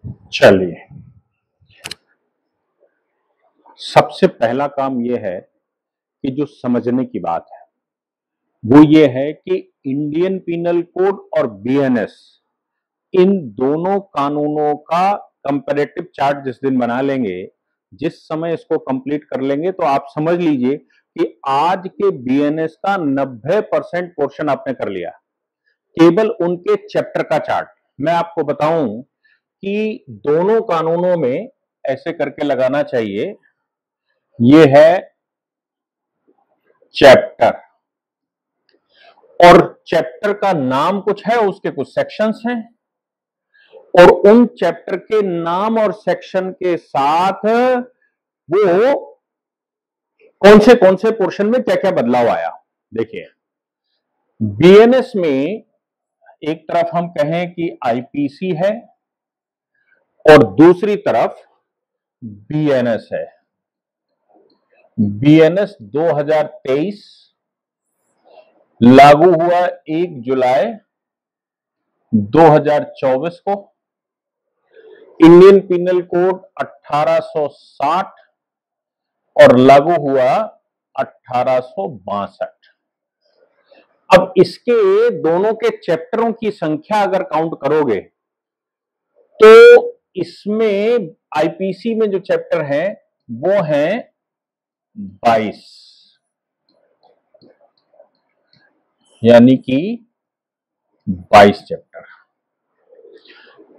चलिए, सबसे पहला काम यह है कि जो समझने की बात है वो ये है कि इंडियन पीनल कोड और बीएनएस, इन दोनों कानूनों का कंपैरेटिव चार्ट जिस दिन बना लेंगे, जिस समय इसको कंप्लीट कर लेंगे, तो आप समझ लीजिए कि आज के बीएनएस का 90% पोर्शन आपने कर लिया। केवल उनके चैप्टर का चार्ट मैं आपको बताऊं कि दोनों कानूनों में ऐसे करके लगाना चाहिए। ये है चैप्टर, और चैप्टर का नाम कुछ है, उसके कुछ सेक्शंस हैं, और उन चैप्टर के नाम और सेक्शन के साथ वो कौन से पोर्शन में क्या क्या बदलाव आया। देखिए, बीएनएस में एक तरफ हम कहें कि आईपीसी है और दूसरी तरफ बीएनएस है। बीएनएस 2023 लागू हुआ 1 जुलाई 2024 को। इंडियन पीनल कोड 1860 और लागू हुआ 1862। अब इसके दोनों के चैप्टरों की संख्या अगर काउंट करोगे तो इसमें आईपीसी में जो चैप्टर है वो है 22, यानी कि 22 चैप्टर।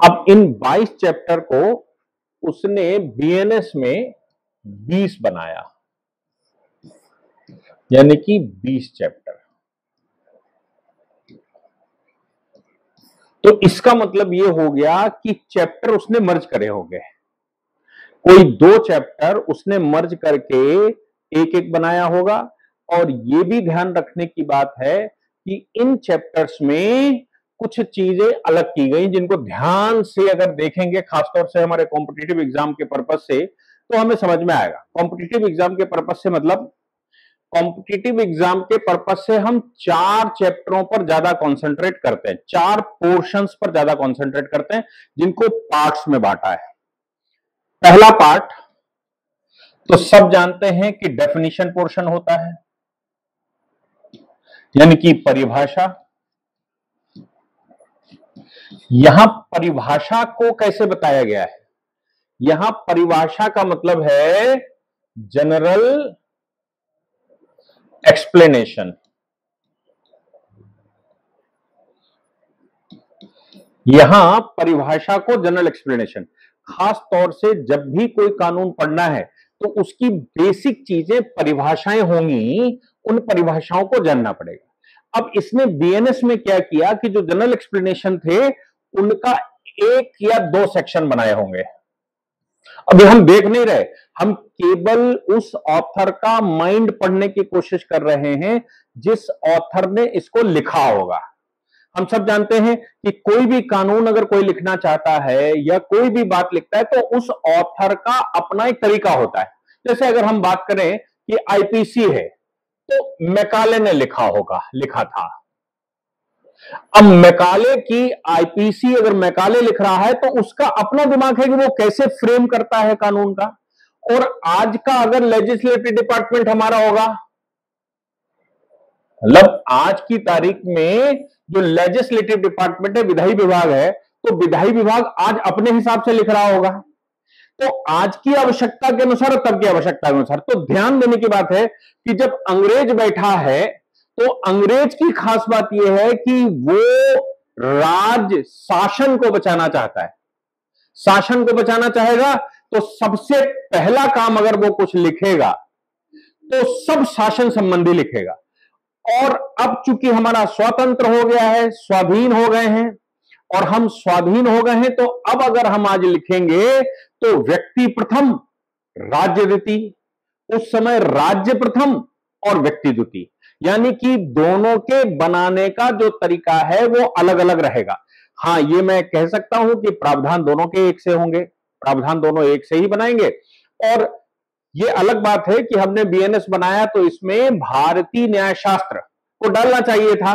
अब इन 22 चैप्टर को उसने बीएनएस में 20 बनाया, यानी कि 20 चैप्टर। तो इसका मतलब यह हो गया कि चैप्टर उसने मर्ज करे होंगे। कोई 2 चैप्टर उसने मर्ज करके एक एक बनाया होगा। और यह भी ध्यान रखने की बात है कि इन चैप्टर्स में कुछ चीजें अलग की गई, जिनको ध्यान से अगर देखेंगे, खासतौर से हमारे कॉम्पिटिटिव एग्जाम के पर्पज से, तो हमें समझ में आएगा। कॉम्पिटिटिव एग्जाम के पर्पज से मतलब कॉम्पिटिटिव एग्जाम के पर्पज से हम 4 चैप्टरों पर ज्यादा कंसंट्रेट करते हैं, 4 पोर्शंस पर ज्यादा कंसंट्रेट करते हैं, जिनको पार्ट्स में बांटा है। पहला पार्ट तो सब जानते हैं कि डेफिनेशन पोर्शन होता है, यानी कि परिभाषा। यहां परिभाषा को कैसे बताया गया है? यहां परिभाषा का मतलब है जनरल एक्सप्लेनेशन। यहां परिभाषा को जनरल एक्सप्लेनेशन, खास तौर से जब भी कोई कानून पढ़ना है तो उसकी बेसिक चीजें परिभाषाएं होंगी, उन परिभाषाओं को जानना पड़ेगा। अब इसने बीएनएस में क्या किया कि जो जनरल एक्सप्लेनेशन थे उनका 1 या 2 सेक्शन बनाए होंगे। अभी हम देख नहीं रहे, हम केवल उस ऑथर का माइंड पढ़ने की कोशिश कर रहे हैं जिस ऑथर ने इसको लिखा होगा। हम सब जानते हैं कि कोई भी कानून अगर कोई लिखना चाहता है या कोई भी बात लिखता है तो उस ऑथर का अपना एक तरीका होता है। जैसे अगर हम बात करें कि आईपीसी है तो मैकाले ने लिखा था। अब मैकाले की आईपीसी अगर मैकाले लिख रहा है तो उसका अपना दिमाग है कि वो कैसे फ्रेम करता है कानून का। और आज का अगर लेजिस्लेटिव डिपार्टमेंट हमारा होगा, मतलब आज की तारीख में जो लेजिस्लेटिव डिपार्टमेंट है, विधायी विभाग है, तो विधायी विभाग आज अपने हिसाब से लिख रहा होगा। तो आज की आवश्यकता के अनुसार और तब की आवश्यकता के अनुसार। तो ध्यान देने की बात है कि जब अंग्रेज बैठा है तो अंग्रेज की खास बात यह है कि वो राज शासन को बचाना चाहता है। शासन को बचाना चाहेगा तो सबसे पहला काम अगर वो कुछ लिखेगा तो सब शासन संबंधी लिखेगा। और अब चूंकि हमारा स्वतंत्र हो गया है, स्वाधीन हो गए हैं, और हम स्वाधीन हो गए हैं, तो अब अगर हम आज लिखेंगे तो व्यक्ति प्रथम राज्य द्वितीय, उस समय राज्य प्रथम और व्यक्ति द्वितीय, यानी कि दोनों के बनाने का जो तरीका है वो अलग अलग रहेगा। हां, ये मैं कह सकता हूं कि प्रावधान दोनों के एक से होंगे, प्रावधान दोनों एक से ही बनाएंगे। और ये अलग बात है कि हमने बीएनएस बनाया तो इसमें भारतीय न्याय शास्त्र को डालना चाहिए था।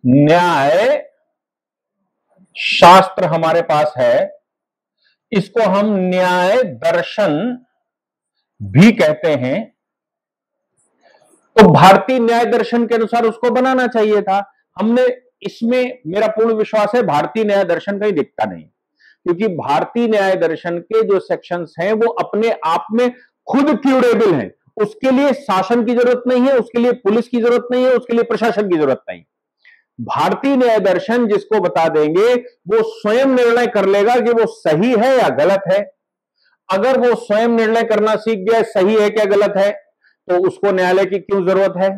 न्याय शास्त्र हमारे पास है इसको हम न्याय दर्शन भी कहते हैं। तो भारतीय न्याय दर्शन के अनुसार उसको बनाना चाहिए था। हमने इसमें, मेरा पूर्ण विश्वास है, भारतीय न्याय दर्शन कहीं दिखता नहीं, क्योंकि भारतीय न्याय दर्शन के जो सेक्शंस हैं वो अपने आप में खुद क्यूरेबल हैं। उसके लिए शासन की जरूरत नहीं है, उसके लिए पुलिस की जरूरत नहीं है, उसके लिए प्रशासन की जरूरत नहीं। भारतीय न्याय दर्शन जिसको बता देंगे वो स्वयं निर्णय कर लेगा कि वो सही है या गलत है। अगर वो स्वयं निर्णय करना सीख गया सही है क्या गलत है, तो उसको न्यायालय की क्यों जरूरत है।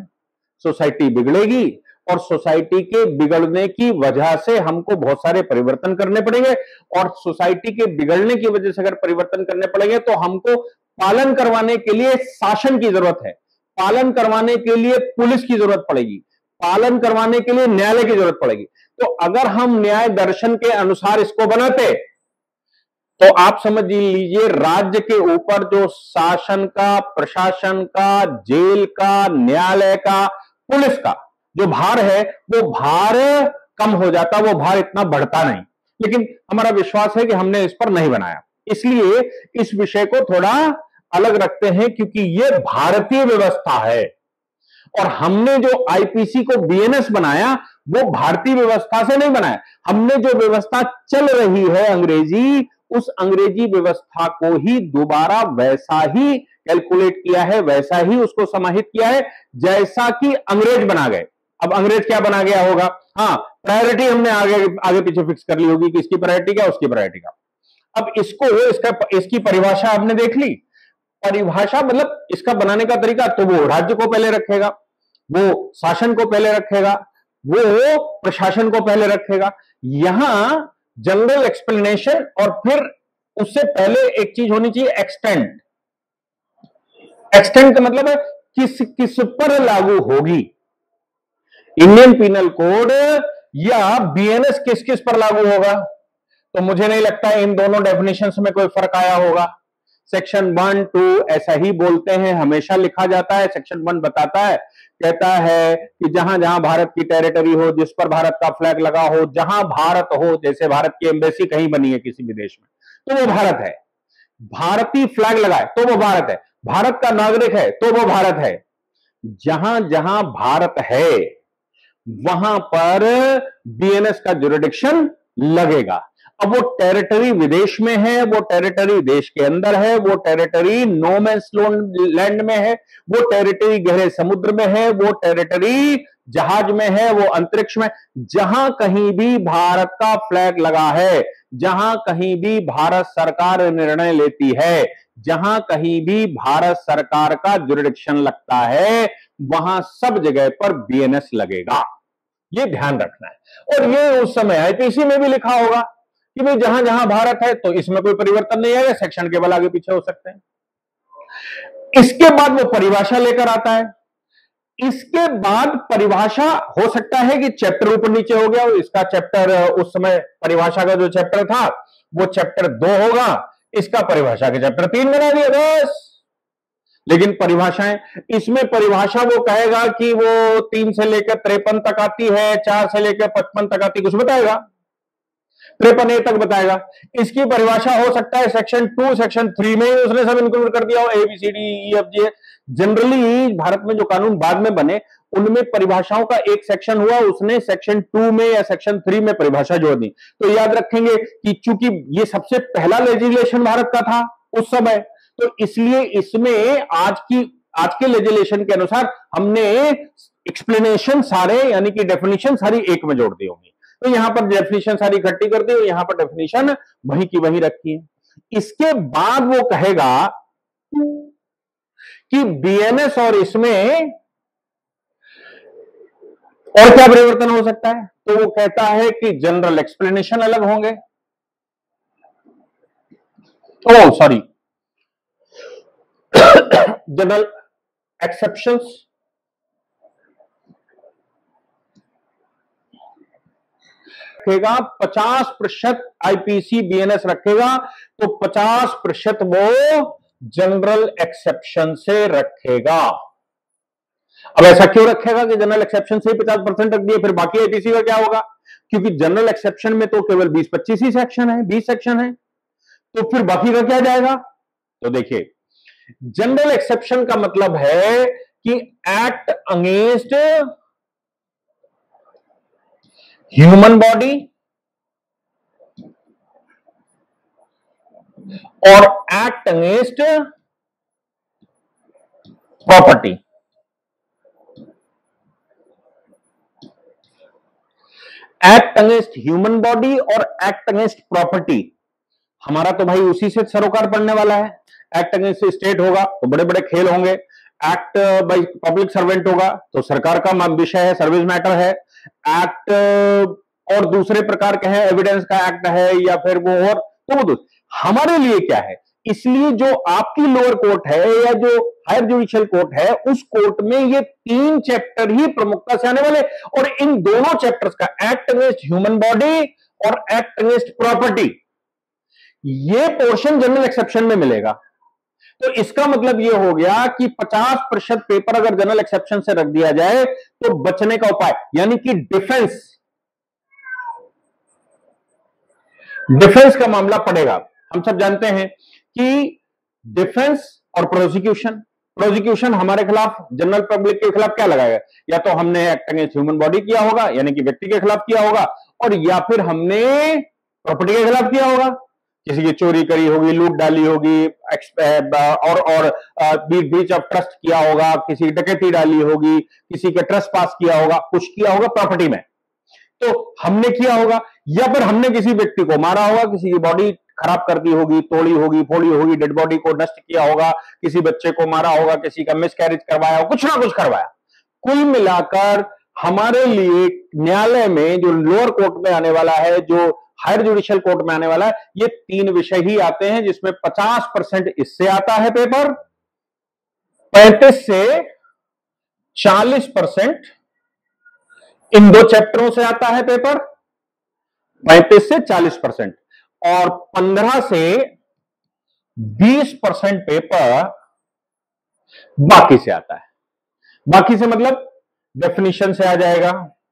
सोसाइटी बिगड़ेगी और सोसाइटी के बिगड़ने की वजह से हमको बहुत सारे परिवर्तन करने पड़ेंगे, और सोसाइटी के बिगड़ने की वजह से अगर परिवर्तन करने पड़ेंगे तो हमको पालन करवाने के लिए शासन की जरूरत है, पालन करवाने के लिए पुलिस की जरूरत पड़ेगी, पालन करवाने के लिए न्यायालय की जरूरत पड़ेगी। तो अगर हम न्याय दर्शन के अनुसार इसको बनाते तो आप समझ लीजिए राज्य के ऊपर जो शासन का, प्रशासन का, जेल का, न्यायालय का, पुलिस का जो भार है वो भार कम हो जाता, वो भार इतना बढ़ता नहीं। लेकिन हमारा विश्वास है कि हमने इस पर नहीं बनाया, इसलिए इस विषय को थोड़ा अलग रखते हैं, क्योंकि यह भारतीय व्यवस्था है और हमने जो आईपीसी को बीएनएस बनाया वो भारतीय व्यवस्था से नहीं बनाया। हमने जो व्यवस्था चल रही है अंग्रेजी, उस अंग्रेजी व्यवस्था को ही दोबारा वैसा ही कैलकुलेट किया है, वैसा ही उसको समाहित किया है जैसा कि अंग्रेज बना गए। अब अंग्रेज क्या बना गया होगा, हाँ प्रायोरिटी हमने आगे आगे पीछे फिक्स कर ली होगी कि इसकी प्रायोरिटी क्या, उसकी प्रायोरिटी क्या। अब इसकी परिभाषा आपने देख ली। परिभाषा मतलब इसका बनाने का तरीका, तो वो राज्य को पहले रखेगा, वो शासन को पहले रखेगा, वो प्रशासन को पहले रखेगा। यहां जनरल एक्सप्लेनेशन और फिर उससे पहले एक चीज होनी चाहिए, एक्सटेंट। एक्सटेंट का मतलब है किस किस पर लागू होगी, इंडियन पिनल कोड या बीएनएस किस किस पर लागू होगा। तो मुझे नहीं लगता इन दोनों डेफिनेशंस में कोई फर्क आया होगा। सेक्शन 1, 2 ऐसा ही बोलते हैं, हमेशा लिखा जाता है। सेक्शन 1 बताता है, कहता है कि जहां जहां भारत की टेरिटरी हो, जिस पर भारत का फ्लैग लगा हो, जहां भारत हो, जैसे भारत की एम्बेसी कहीं बनी है किसी भी देश में तो वो भारत है, भारतीय फ्लैग लगाए तो वो भारत है, भारत का नागरिक है तो वो भारत है। जहां जहां भारत है वहां पर बीएनएस का जुरिडिक्शन लगेगा। अब वो टेरिटरी विदेश में है, वो टेरिटरी देश के अंदर है, वो टेरिटरी नो मैंस लैंड में है, वो टेरिटरी गहरे समुद्र में है, वो टेरिटरी जहाज में है, वो अंतरिक्ष में, जहां कहीं भी भारत का फ्लैग लगा है, जहां कहीं भी भारत सरकार निर्णय लेती है, जहां कहीं भी भारत सरकार का जुरिडिक्शन लगता है, वहां सब जगह पर बीएनएस लगेगा। ये ध्यान रखना है। और ये उस समय आईपीसी में भी लिखा होगा कि भाई जहां जहां भारत है तो इसमें कोई परिवर्तन नहीं आएगा, सेक्शन केवल आगे पीछे हो सकते हैं। इसके बाद वो परिभाषा लेकर आता है। इसके बाद परिभाषा हो सकता है कि चैप्टर ऊपर नीचे हो गया हो, इसका चैप्टर उस समय परिभाषा का जो चैप्टर था वो चैप्टर 2 होगा, इसका परिभाषा के चैप्टर 3 बना दिया बस। लेकिन परिभाषाएं, इसमें परिभाषा वो कहेगा कि वो 3 से लेकर 53 तक आती है, 4 से लेकर 55 तक आती, कुछ बताएगा, 53A तक बताएगा। इसकी परिभाषा हो सकता है सेक्शन 2, सेक्शन 3 में ही उसने सब इंक्लूड कर दिया हो, ABCDEFG। जनरली भारत में जो कानून बाद में बने उनमें परिभाषाओं का एक सेक्शन हुआ, उसने सेक्शन 2 में या सेक्शन 3 में परिभाषा जोड़ दी। तो याद रखेंगे कि चूंकि ये सबसे पहला लेजिस्लेशन भारत का था उस समय, तो इसलिए इसमें आज के लेजिस्लेशन के अनुसार हमने एक्सप्लेनेशन सारे यानी कि डेफिनेशन सारी एक में जोड़ दी होंगी। तो यहां पर डेफिनेशन सारी इकट्ठी कर दी, यहां पर डेफिनेशन वहीं की वहीं रखी है। इसके बाद वो कहेगा कि बीएनएस और इसमें और क्या परिवर्तन हो सकता है, तो वो कहता है कि जनरल एक्सप्लेनेशन अलग होंगे। ओ सॉरी, जनरल एक्सेप्शंस रखेगा, 50% आईपीसी बीएनएस रखेगा, तो 50% वो जनरल एक्सेप्शन से रखेगा। अब ऐसा क्यों रखेगा कि जनरल एक्सेप्शन से ही 50% रख दिए, फिर बाकी आईपीसी का क्या होगा? क्योंकि जनरल एक्सेप्शन में तो केवल 20-25 ही सेक्शन है, 20 सेक्शन है, तो फिर बाकी का क्या जाएगा? तो देखिए, जनरल एक्सेप्शन का मतलब है कि एक्ट अगेंस्ट ह्यूमन बॉडी और act against property. Act against human body और एक्ट अगेंस्ट प्रॉपर्टी, हमारा तो भाई उसी से सरोकार पड़ने वाला है। एक्ट अगेंस्ट स्टेट होगा तो बड़े बड़े खेल होंगे, एक्ट बाई पब्लिक सर्वेंट होगा तो सरकार का विषय है, सर्विस मैटर है। एक्ट और दूसरे प्रकार के हैं, एविडेंस का एक्ट है या फिर वो, और तो वो हमारे लिए क्या है। इसलिए जो आपकी लोअर कोर्ट है या जो हायर जुडिशियल कोर्ट है, उस कोर्ट में ये 3 चैप्टर ही प्रमुखता से आने वाले, और इन दोनों चैप्टर्स का, एक्ट अगेंस्ट ह्यूमन बॉडी और एक्ट अगेंस्ट प्रॉपर्टी, ये पोर्शन जनरल एक्सेप्शन में मिलेगा। तो इसका मतलब यह हो गया कि 50% पेपर अगर जनरल एक्सेप्शन से रख दिया जाए तो बचने का उपाय, यानी कि डिफेंस का मामला पड़ेगा। हम सब जानते हैं कि डिफेंस और प्रोसिक्यूशन हमारे खिलाफ, जनरल पब्लिक के खिलाफ क्या लगाएगा, या तो हमने एक्ट अगेंस्ट ह्यूमन बॉडी किया होगा यानी कि व्यक्ति के खिलाफ किया होगा, और या फिर हमने प्रॉपर्टी के खिलाफ किया होगा, किसी की चोरी करी होगी, लूट डाली होगी, और ब्रीच ऑफ ट्रस्ट किया होगा, किसी की डकैती डाली होगी, किसी के ट्रस्ट पास किया होगा, कुछ किया होगा प्रॉपर्टी में, तो हमने किया होगा। या फिर हमने किसी व्यक्ति को मारा होगा, किसी की बॉडी खराब कर दी होगी, तोड़ी होगी, फोड़ी होगी, डेड बॉडी को नष्ट किया होगा, किसी बच्चे को मारा होगा, किसी का मिसकैरेज करवाया होगा, कुछ ना कुछ करवाया। कुल मिलाकर हमारे लिए न्यायालय में जो लोअर कोर्ट में आने वाला है, जो हायर जुडिशियल कोर्ट में आने वाला है, ये 3 विषय ही आते हैं, जिसमें 50% इससे आता है पेपर, 35 से 40% इन 2 चैप्टरों से आता है पेपर, 35 से 40%, और 15 से 20% पेपर बाकी से आता है। बाकी से मतलब डेफिनेशन से आ जाएगा,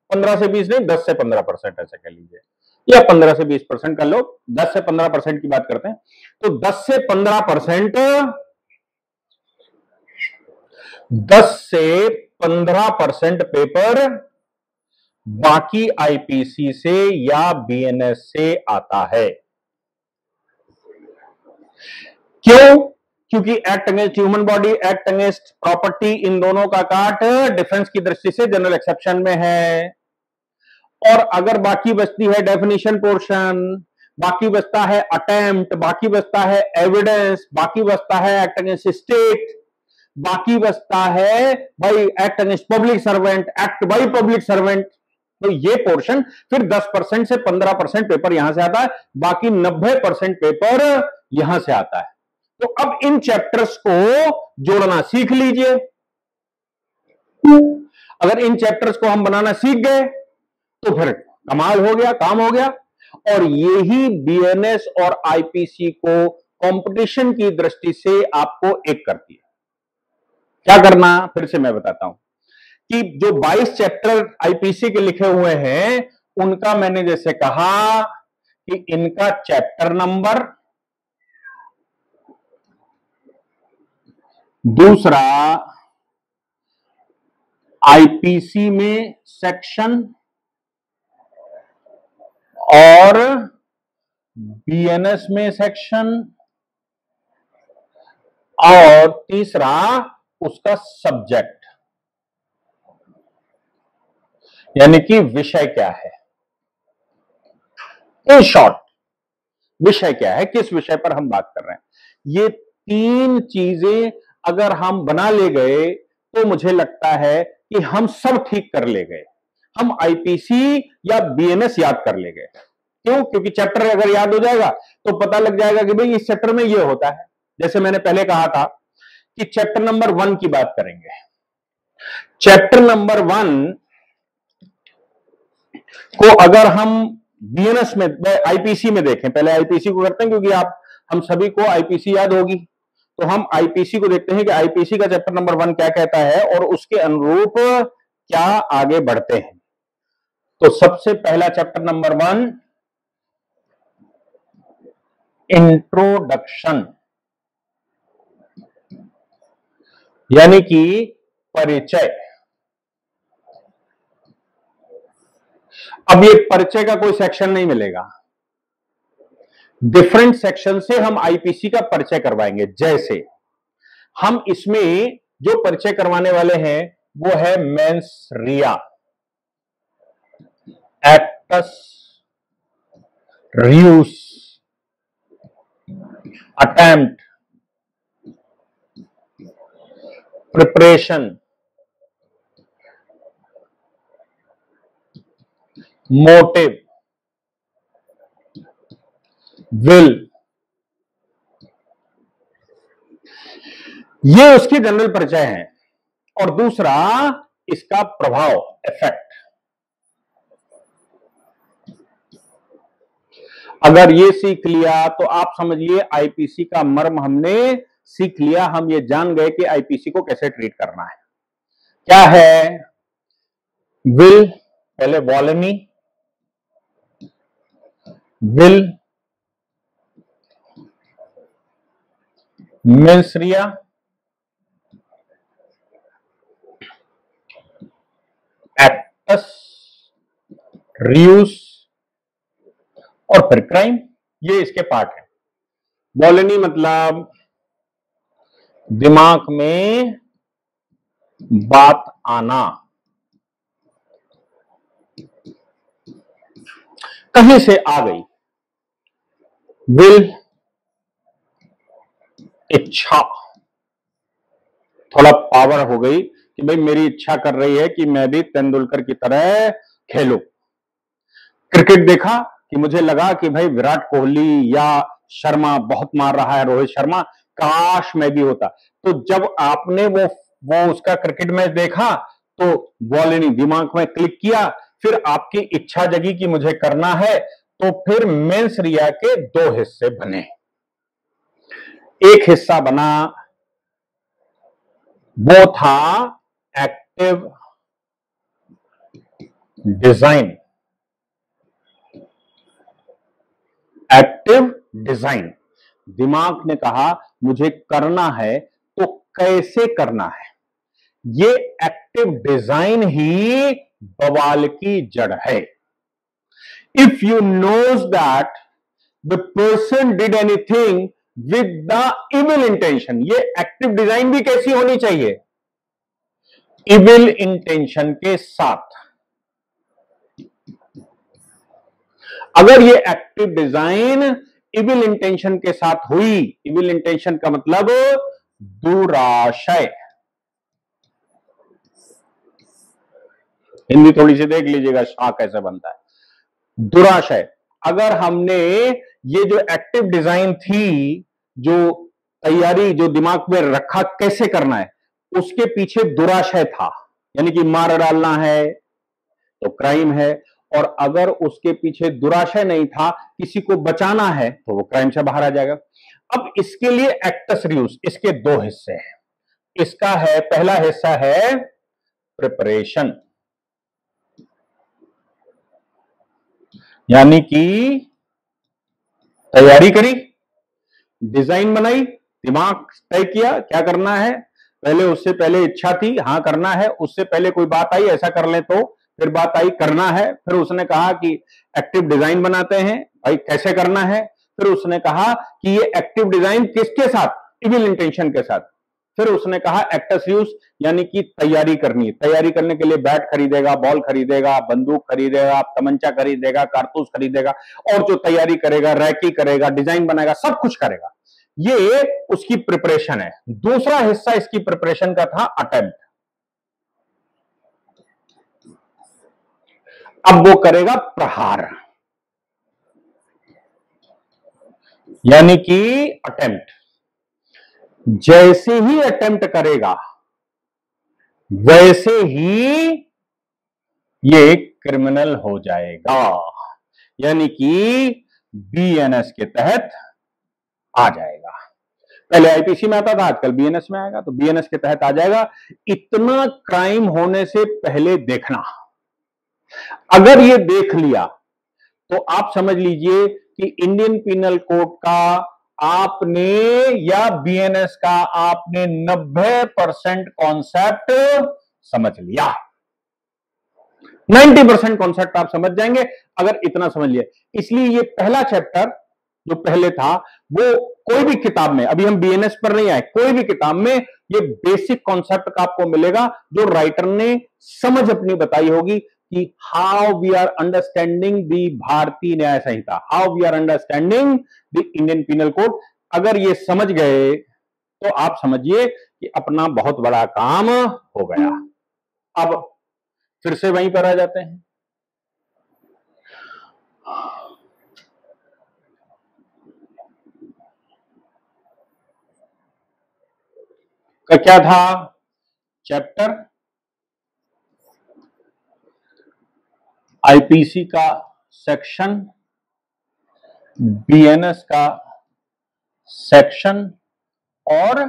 15 से 20 नहीं, 10 से 15% ऐसे कह लीजिए, या 15 से 20% कर लो, 10 से 15% की बात करते हैं। तो 10 से 15%, 10 से 15% पेपर बाकी आईपीसी से या बीएनएस से आता है। क्यों? क्योंकि act against human body, act against property, इन दोनों का काट डिफेंस की दृष्टि से जनरल एक्सेप्शन में है। और अगर बाकी बचती है डेफिनेशन पोर्शन, बाकी बचता है अटेम्प्ट, बाकी बचता है एविडेंस, बाकी बचता है एक्ट अगेंस्ट स्टेट, बाकी बचता है भाई act against public servant, act by public servant, तो ये पोर्शन फिर 10% से 15% पेपर यहां से आता है, बाकी 90% पेपर यहां से आता है। तो अब इन चैप्टर्स को जोड़ना सीख लीजिए। अगर इन चैप्टर्स को हम बनाना सीख गए तो फिर कमाल हो गया, काम हो गया। और यही बीएनएस और आईपीसी को कंपटीशन की दृष्टि से आपको एक करती है। क्या करना, फिर से मैं बताता हूं कि जो 22 चैप्टर आईपीसी के लिखे हुए हैं, उनका मैंने जैसे कहा कि इनका चैप्टर नंबर, दूसरा आईपीसी में सेक्शन, और बीएनएस में सेक्शन, और तीसरा उसका सब्जेक्ट, यानी कि विषय क्या है। इन शॉर्ट विषय क्या है, किस विषय पर हम बात कर रहे हैं, ये 3 चीजें अगर हम बना ले गए तो मुझे लगता है कि हम सब ठीक कर ले गए, हम आईपीसी या बीएनएस याद कर ले गए। क्यों? क्योंकि चैप्टर अगर याद हो जाएगा तो पता लग जाएगा कि भाई इस चैप्टर में ये होता है। जैसे मैंने पहले कहा था कि चैप्टर नंबर 1 की बात करेंगे। चैप्टर नंबर 1 को अगर हम बीएनएस में, आईपीसी में देखें, पहले आईपीसी को करते हैं क्योंकि हम सभी को आईपीसी याद होगी, तो हम आईपीसी को देखते हैं कि आईपीसी का चैप्टर नंबर 1 क्या कहता है और उसके अनुरूप क्या आगे बढ़ते हैं। तो सबसे पहला चैप्टर नंबर 1 इंट्रोडक्शन, यानी कि परिचय। अब ये परिचय का कोई सेक्शन नहीं मिलेगा, डिफरेंट सेक्शन से हम आईपीसी का परिचय करवाएंगे। जैसे हम इसमें जो परिचय करवाने वाले हैं वो है mens rea, actus reus, attempt, preparation, motive, will, ये उसकी जनरल परिचय है। और दूसरा इसका प्रभाव, इफेक्ट। अगर ये सीख लिया तो आप समझिए आईपीसी का मर्म हमने सीख लिया। हम ये जान गए कि आईपीसी को कैसे ट्रीट करना है। क्या है विल, पहले वॉलेमी, विल, मेंस रिया, एक्टस रियूस और फिर क्राइम। ये इसके पार्ट है। वॉलेनी मतलब दिमाग में बात आना, कहीं से आ गई। विल, इच्छा, थोड़ा पावर हो गई कि भाई मेरी इच्छा कर रही है कि मैं भी तेंदुलकर की तरह खेलूं। क्रिकेट देखा कि मुझे लगा कि भाई विराट कोहली या शर्मा बहुत मार रहा है, रोहित शर्मा, काश मैं भी होता। तो जब आपने वो उसका क्रिकेट मैच देखा तो वॉलेनी दिमाग में क्लिक किया, फिर आपकी इच्छा जगी कि मुझे करना है। तो फिर मेंस रिया के दो हिस्से बने। एक हिस्सा बना वो था एक्टिव डिजाइन, एक्टिव डिजाइन। दिमाग ने कहा मुझे करना है तो कैसे करना है। ये एक्टिव डिजाइन ही बवाल की जड़ है। If you knows that the person did anything with the evil intention, ये एक्टिव डिजाइन भी कैसी होनी चाहिए, इविल इंटेंशन के साथ। अगर ये एक्टिव डिजाइन इविल इंटेंशन के साथ हुई, इविल इंटेंशन का मतलब दुराशय, हिंदी थोड़ी सी देख लीजिएगा शाह कैसे बनता है, दुराशय। अगर हमने ये जो एक्टिव डिजाइन थी, जो तैयारी जो दिमाग में रखा कैसे करना है, उसके पीछे दुराशय था, यानी कि मार डालना है तो क्राइम है। और अगर उसके पीछे दुराशय नहीं था, किसी को बचाना है, तो वो क्राइम से बाहर आ जाएगा। अब इसके लिए एक्टस रियूस, इसके दो हिस्से हैं। इसका है, पहला हिस्सा है प्रिपरेशन, यानी कि तैयारी करी, डिजाइन बनाई, दिमाग तय किया क्या करना है। पहले उससे पहले इच्छा थी, हां करना है, उससे पहले कोई बात आई ऐसा कर ले, तो फिर बात आई करना है, फिर उसने कहा कि एक्टिव डिजाइन बनाते हैं, भाई कैसे करना है। फिर उसने कहा कि ये एक्टिव डिजाइन किसके साथ, इविल इंटेंशन के साथ। फिर उसने कहा एक्टस यूज, यानी कि तैयारी करनी। तैयारी करने के लिए बैट खरीदेगा, बॉल खरीदेगा, बंदूक खरीदेगा, तमंचा खरीदेगा, कारतूस खरीदेगा, और जो तैयारी करेगा, रैकी करेगा, डिजाइन बनाएगा, सब कुछ करेगा। ये उसकी प्रिपरेशन है। दूसरा हिस्सा इसकी प्रिपरेशन का था अटेम्प्ट। अब वो करेगा प्रहार, यानी कि अटेम्प्ट। जैसे ही अटेम्प्ट करेगा वैसे ही ये क्रिमिनल हो जाएगा, यानी कि बीएनएस के तहत आ जाएगा। पहले आईपीसी में आता था, आजकल बीएनएस में आएगा, तो बीएनएस के तहत आ जाएगा। इतना क्राइम होने से पहले देखना। अगर ये देख लिया तो आप समझ लीजिए कि इंडियन पिनल कोड का आपने या बीएनएस का आपने 90% कॉन्सेप्ट समझ लिया। 90% कॉन्सेप्ट आप समझ जाएंगे अगर इतना समझ लिया। इसलिए ये पहला चैप्टर जो पहले था वो कोई भी किताब में, अभी हम बीएनएस पर नहीं आए, कोई भी किताब में ये बेसिक कॉन्सेप्ट का आपको मिलेगा जो राइटर ने समझ अपनी बताई होगी कि how we are understanding the Bharatiya Nyaya Sanhita, how we are understanding the Indian Penal Code. अगर ये समझ गए तो आप समझिए कि अपना बहुत बड़ा काम हो गया। अब फिर से वहीं पर आ जाते हैं। क्या था चैप्टर? आईपीसी का सेक्शन, बीएनएस का सेक्शन और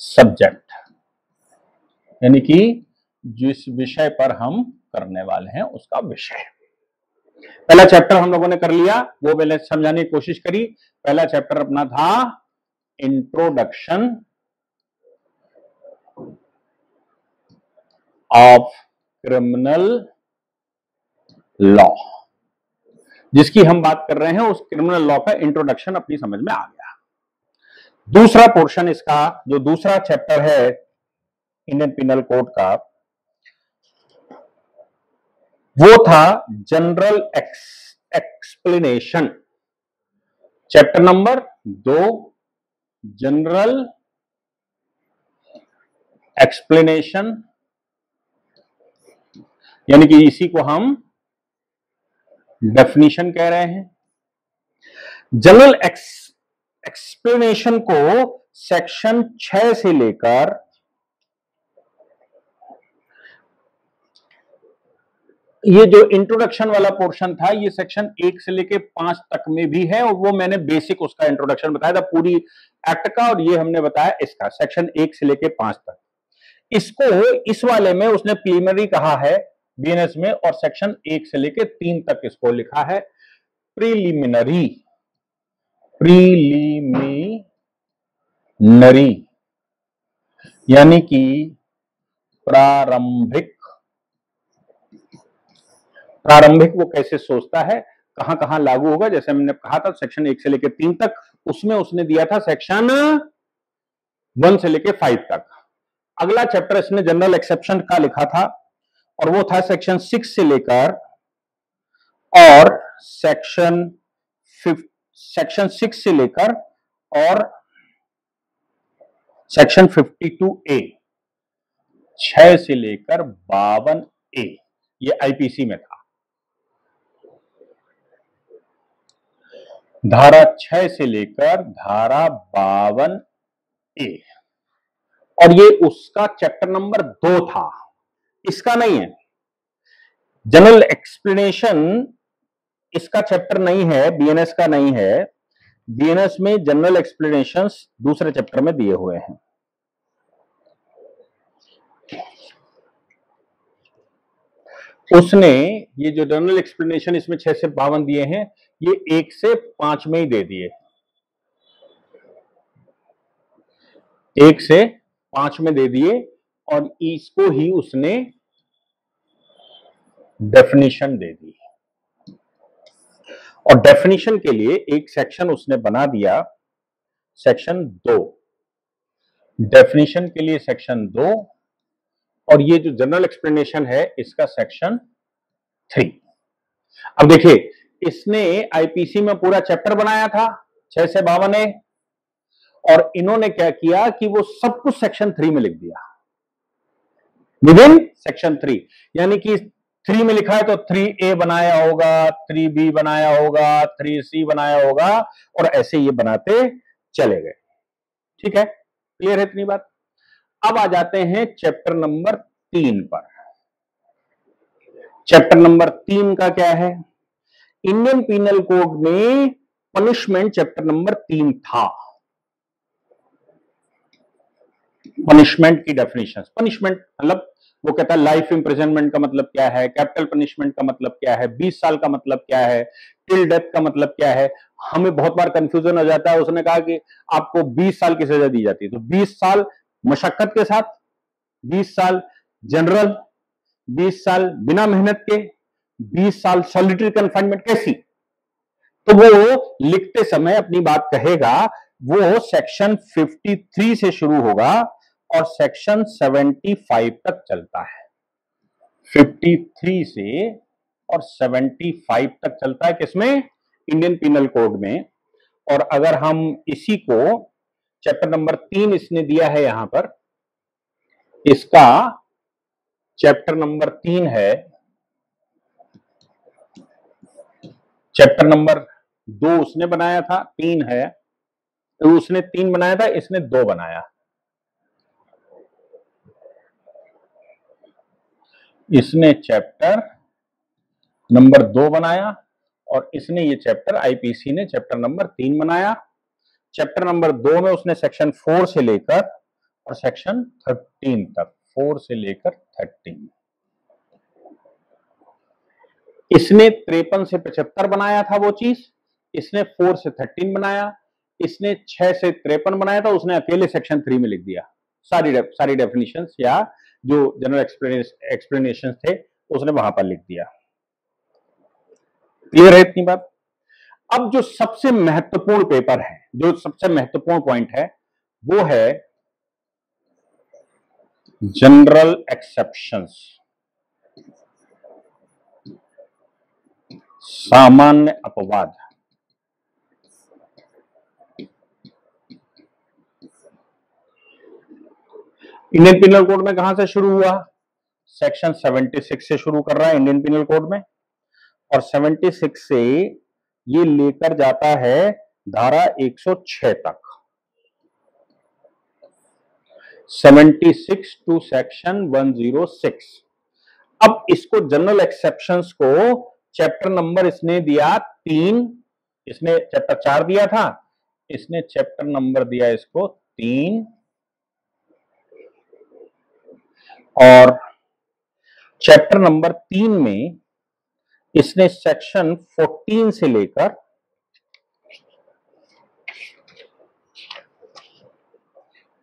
सब्जेक्ट, यानी कि जिस विषय पर हम करने वाले हैं उसका विषय। पहला चैप्टर हम लोगों ने कर लिया, वो पहले समझाने की कोशिश करी। पहला चैप्टर अपना था इंट्रोडक्शन ऑफ क्रिमिनल लॉ, जिसकी हम बात कर रहे हैं उस क्रिमिनल लॉ का इंट्रोडक्शन अपनी समझ में आ गया। दूसरा पोर्शन इसका, जो दूसरा चैप्टर है इंडियन पिनल कोड का, वो था general explanation. Chapter number 2 general explanation, यानी कि इसी को हम डेफिनेशन कह रहे हैं। जनरल एक्सप्लेनेशन को सेक्शन 6 से लेकर ये जो इंट्रोडक्शन वाला पोर्शन था, ये सेक्शन 1 से लेके 5 तक में भी है, और वो मैंने बेसिक उसका इंट्रोडक्शन बताया था पूरी एक्ट का, और ये हमने बताया इसका सेक्शन 1 से लेके 5 तक। इसको इस वाले में उसने प्रीलिमिनरी कहा है बीएनएस में, और सेक्शन 1 से लेके 3 तक इसको लिखा है प्रीलिमिनरी। प्रीलिमिनरी यानी कि प्रारंभिक। प्रारंभिक वो कैसे सोचता है, कहां कहां लागू होगा, जैसे हमने कहा था सेक्शन 1 से लेकर 3 तक, उसमें उसने दिया था सेक्शन 1 से लेकर 5 तक। अगला चैप्टर इसने जनरल एक्सेप्शन का लिखा था, और वो था सेक्शन 6 से लेकर और सेक्शन 6 से लेकर और सेक्शन 52A, 6 से लेकर 52A, ये आईपीसी में था। धारा 6 से लेकर धारा 52A, और ये उसका चैप्टर नंबर 2 था, इसका नहीं है। जनरल एक्सप्लेनेशन इसका चैप्टर नहीं है, बीएनएस का नहीं है। बीएनएस में जनरल एक्सप्लेनेशंस दूसरे चैप्टर में दिए हुए हैं। उसने ये जो जनरल एक्सप्लेनेशन इसमें 6 से 52 दिए हैं, ये 1 से 5 में ही दे दिए, 1 से 5 में दे दिए, और इसको ही उसने डेफिनेशन दे दी। और डेफिनेशन के लिए एक सेक्शन उसने बना दिया, सेक्शन 2, डेफिनेशन के लिए सेक्शन 2, और ये जो जनरल एक्सप्लेनेशन है इसका सेक्शन 3। अब देखिए, इसने आईपीसी में पूरा चैप्टर बनाया था 6 से 52A, और इन्होंने क्या किया कि वो सब कुछ सेक्शन 3 में लिख दिया, विद इन सेक्शन 3। यानी कि 3 में लिखा है तो 3A बनाया होगा, 3B बनाया होगा, 3C बनाया होगा, और ऐसे ये बनाते चले गए। ठीक है, क्लियर है इतनी बात? अब आ जाते हैं चैप्टर नंबर 3 पर। चैप्टर नंबर 3 का क्या है? इंडियन पिनल कोड में पनिशमेंट चैप्टर नंबर 3 था। पनिशमेंट की डेफिनेशन, पनिशमेंट मतलब वो कहता है लाइफ इम्प्रिजनमेंट का मतलब क्या है, कैपिटल पनिशमेंट का मतलब क्या है, 20 साल का मतलब क्या है, टिल डेथ का मतलब क्या है। हमें बहुत बार कंफ्यूजन हो जाता है। उसने कहा कि आपको 20 साल की सजा दी जाती है, तो 20 साल मशक्कत के साथ, 20 साल जनरल, 20 साल बिना मेहनत के, 20 साल सॉलिटरी कन्फाइनमेंट, कैसी? तो वो लिखते समय अपनी बात कहेगा, वो सेक्शन 53 से शुरू होगा और सेक्शन 75 तक चलता है। 53 से और 75 तक चलता है किसमें? इंडियन पिनल कोड में। और अगर हम इसी को चैप्टर नंबर 3 इसने दिया है यहां पर, इसका चैप्टर नंबर 3 है, चैप्टर नंबर 2 उसने बनाया था, 3 है, तो उसने 3 बनाया था, इसने 2 बनाया। इसने चैप्टर नंबर 2 बनाया और इसने ये चैप्टर, आईपीसी ने चैप्टर नंबर 3 बनाया। चैप्टर नंबर 2 में उसने सेक्शन 4 से लेकर और सेक्शन 13 तक, 4 से लेकर 13, इसने 53 से 75 बनाया था वो चीज, इसने 4 से 13 बनाया, इसने 6 से 53 बनाया था, उसने अकेले सेक्शन 3 में लिख दिया सारी डेफिनेशंस या जो जनरल एक्सप्लेनेशन थे उसने वहां पर लिख दिया। क्लियर है इतनी बात? अब जो सबसे महत्वपूर्ण पेपर है, जो सबसे महत्वपूर्ण पॉइंट है, वो है जनरल एक्सेप्शंस, सामान्य अपवाद। इंडियन पिनल कोड में कहां से शुरू हुआ? सेक्शन 76 से शुरू कर रहा है इंडियन पिनल कोड में, और 76 से ये लेकर जाता है धारा 106 तक, 76 टू सेक्शन 106। अब इसको जनरल एक्सेप्शंस को चैप्टर नंबर इसने दिया 3, इसने चैप्टर 4 दिया था, इसने चैप्टर नंबर दिया इसको 3, और चैप्टर नंबर 3 में इसने सेक्शन 14 से लेकर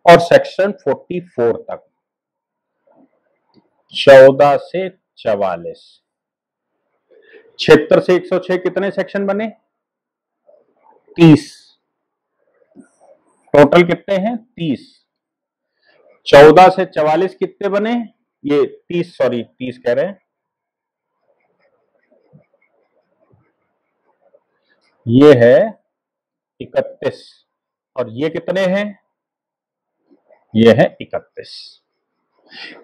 और सेक्शन 44 तक, 14 से 44, 76 से 106 कितने सेक्शन बने? 30। टोटल कितने हैं? 30। 14 से 44 कितने बने? ये 30, सॉरी 30 कह रहे हैं, ये है 31, और ये कितने हैं? ये है 31।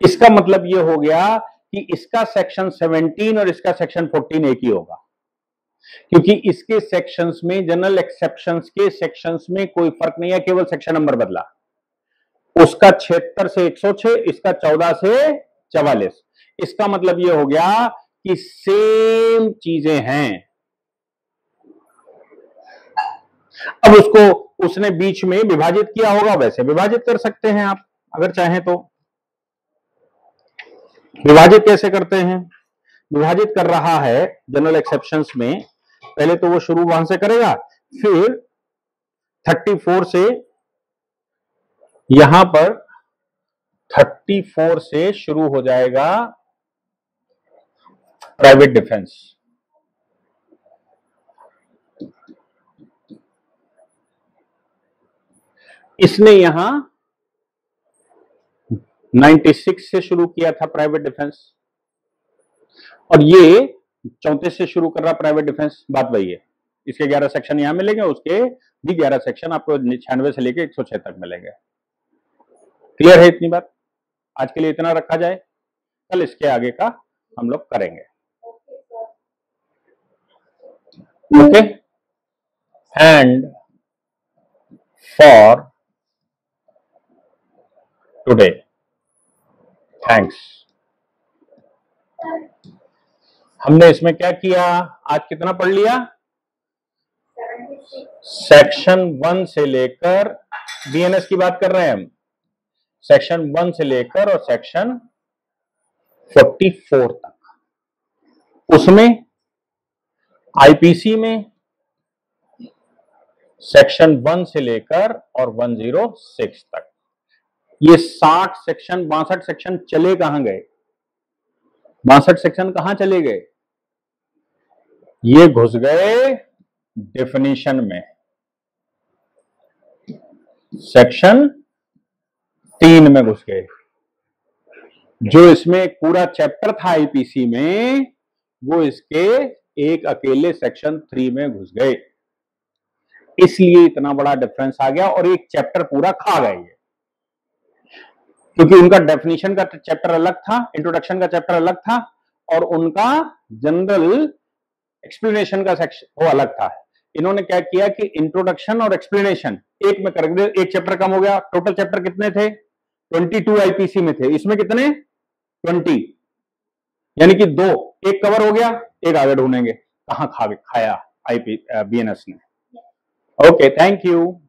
इसका मतलब ये हो गया कि इसका सेक्शन 17 और इसका सेक्शन 14 एक ही होगा, क्योंकि इसके सेक्शंस में, जनरल एक्सेप्शंस के सेक्शंस में कोई फर्क नहीं है, केवल सेक्शन नंबर बदला। उसका 76 से 106, इसका 14 से 44। इसका मतलब ये हो गया कि सेम चीजें हैं। अब उसको उसने बीच में विभाजित किया होगा, वैसे विभाजित कर सकते हैं आप अगर चाहें तो। विभाजित कैसे करते हैं? विभाजित कर रहा है जनरल एक्सेप्शंस में, पहले तो वो शुरू वहां से करेगा, फिर 34 से यहां पर 34 से शुरू हो जाएगा प्राइवेट डिफेंस। इसने यहां 96 से शुरू किया था प्राइवेट डिफेंस, और ये 34 से शुरू कर रहा प्राइवेट डिफेंस। बात वही है, इसके 11 सेक्शन यहां मिलेंगे, उसके भी 11 सेक्शन आपको 96 से लेकर 106 तक मिलेंगे। क्लियर है इतनी बात? आज के लिए इतना रखा जाए, कल इसके आगे का हम लोग करेंगे। Okay, and for today, thanks. हमने इसमें क्या किया? आज कितना पढ़ लिया? सेक्शन 1 से लेकर, बीएनएस की बात कर रहे हैं हम, सेक्शन 1 से लेकर और सेक्शन 44 तक। उसमें आईपीसी में सेक्शन 1 से लेकर और 106 तक ये 60 सेक्शन 62 सेक्शन चले कहां गए? 62 सेक्शन कहां चले गए? ये घुस गए डेफिनेशन में, सेक्शन 3 में घुस गए। जो इसमें एक पूरा चैप्टर था आईपीसी में, वो इसके एक अकेले सेक्शन 3 में घुस गए, इसलिए इतना बड़ा डिफरेंस आ गया और एक चैप्टर पूरा खा गए, क्योंकि उनका डेफिनेशन का चैप्टर अलग था, इंट्रोडक्शन का चैप्टर अलग था, और उनका जनरल एक्सप्लेनेशन का सेक्शन वो अलग था। इन्होंने क्या किया कि इंट्रोडक्शन और एक्सप्लेनेशन एक में कर दिया, एक चैप्टर कम हो गया। टोटल चैप्टर कितने थे? 22 आईपीसी में थे, इसमें कितने? 20, यानी कि 2, एक कवर हो गया, एक आगे ढूंढेंगे कहां खाया बीएनएस ने। Okay, thank you.